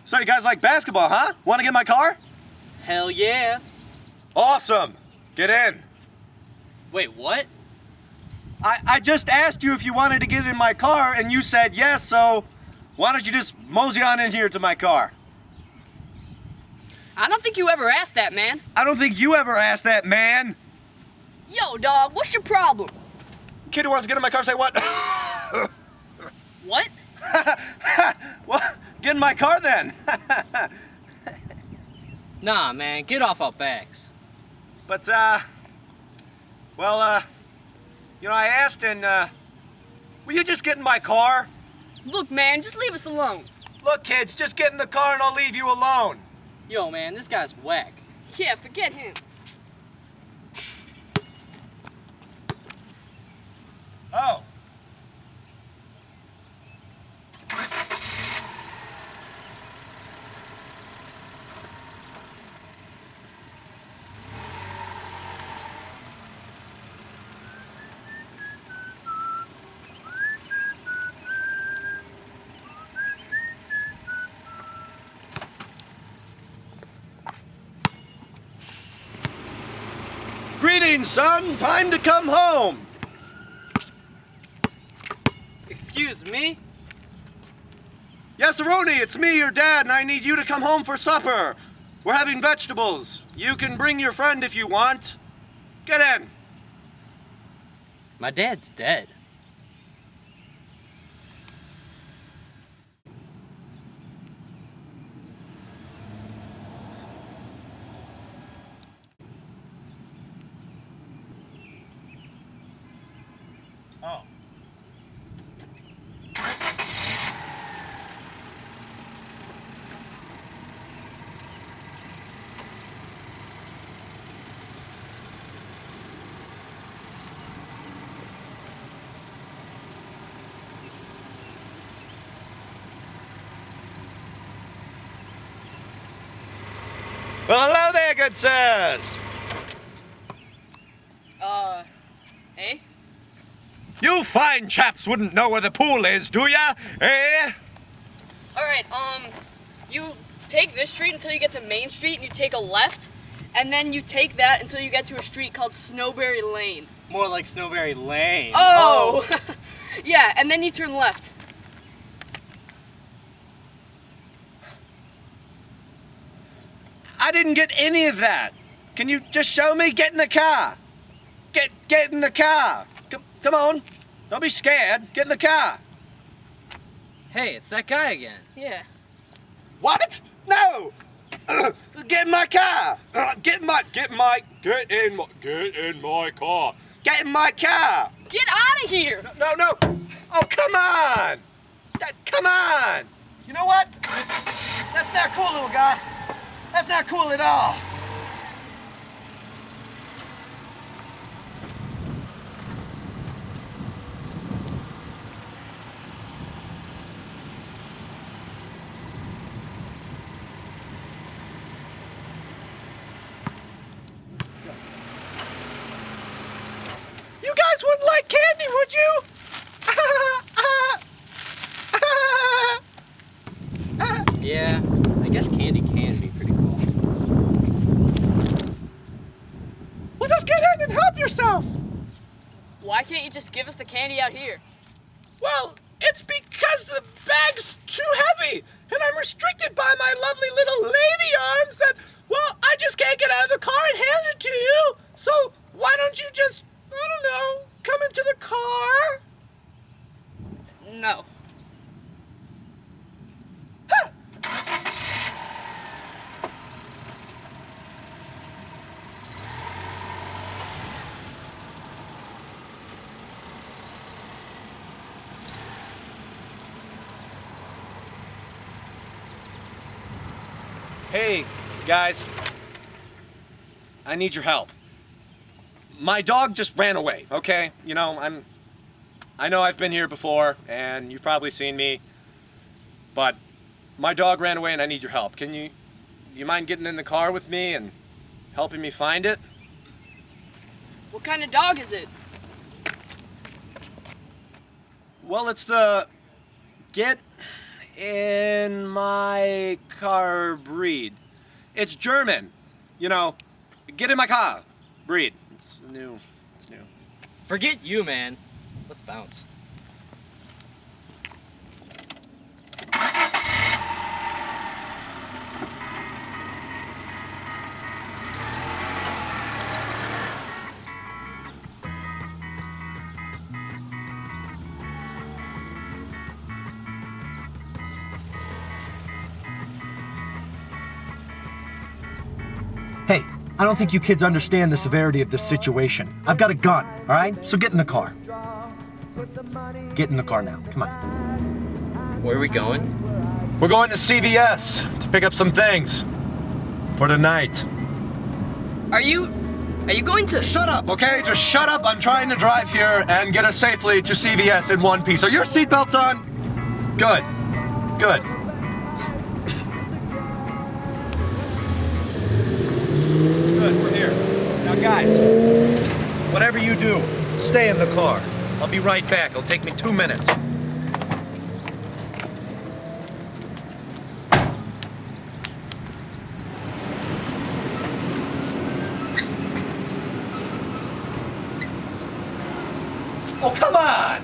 So you guys like basketball, huh? Want to get in my car? Hell yeah. Awesome. Get in. Wait, what? I just asked you if you wanted to get in my car, and you said yes, so why don't you just mosey on in here to my car? I don't think you ever asked that, man. I don't think you ever asked that, man. Yo, dog, what's your problem? Kid who wants to get in my car, say what? What? Well, get in my car then. Nah, man, get off our backs. But, you know, I asked and, will you just get in my car? Look, man, just leave us alone. Look, kids, just get in the car and I'll leave you alone. Yo, man, this guy's whack. Yeah, forget him. Oh. Greetings, son. Time to come home. Excuse me? Yes, Aroni, it's me, your dad, and I need you to come home for supper. We're having vegetables. You can bring your friend if you want. Get in. My dad's dead. Oh. Well, hello there, good sirs. Hey? You fine chaps wouldn't know where the pool is, do ya? Eh? Alright, you take this street until you get to Main Street and you take a left, and then you take that until you get to a street called Snowberry Lane. More like Snowberry Lane. Oh! Yeah, and then you turn left. I didn't get any of that. Can you just show me? Get in the car. Get in the car. Come on. Don't be scared. Get in the car. Hey, it's that guy again. Yeah. What? No. Get in my car. Get in my car. Get in my car. Get out of here! No. Oh, come on. Come on. You know what? That's not cool, little guy. That's not cool at all. You guys wouldn't like candy, would you? Yeah, I guess candy can be pretty cool. Well, just get in and help yourself. Why can't you just give us the candy out here? Well, it's because the bag's too heavy, and I'm restricted by my lovely little lady arms that, well, I just can't get out of the car and hand it to you. So why don't you just, I don't know, come into the car? No. Hey, guys. I need your help. My dog just ran away, okay? You know, I know I've been here before, and you've probably seen me, but my dog ran away and I need your help. Do you mind getting in the car with me and helping me find it? What kind of dog is it? Well, it's the in my car breed? It's German. You know, get in my car breed. It's new. It's new. Forget you, man. Let's bounce. Hey, I don't think you kids understand the severity of this situation. I've got a gun, all right? So get in the car. Get in the car now. Come on. Where are we going? We're going to CVS to pick up some things for tonight. Are you going to? Shut up, okay? Just shut up. I'm trying to drive here and get us safely to CVS in one piece. Are your seatbelts on? Good. Good. Good, we're here. Now, guys, whatever you do, stay in the car. I'll be right back. It'll take me 2 minutes. Oh, come on!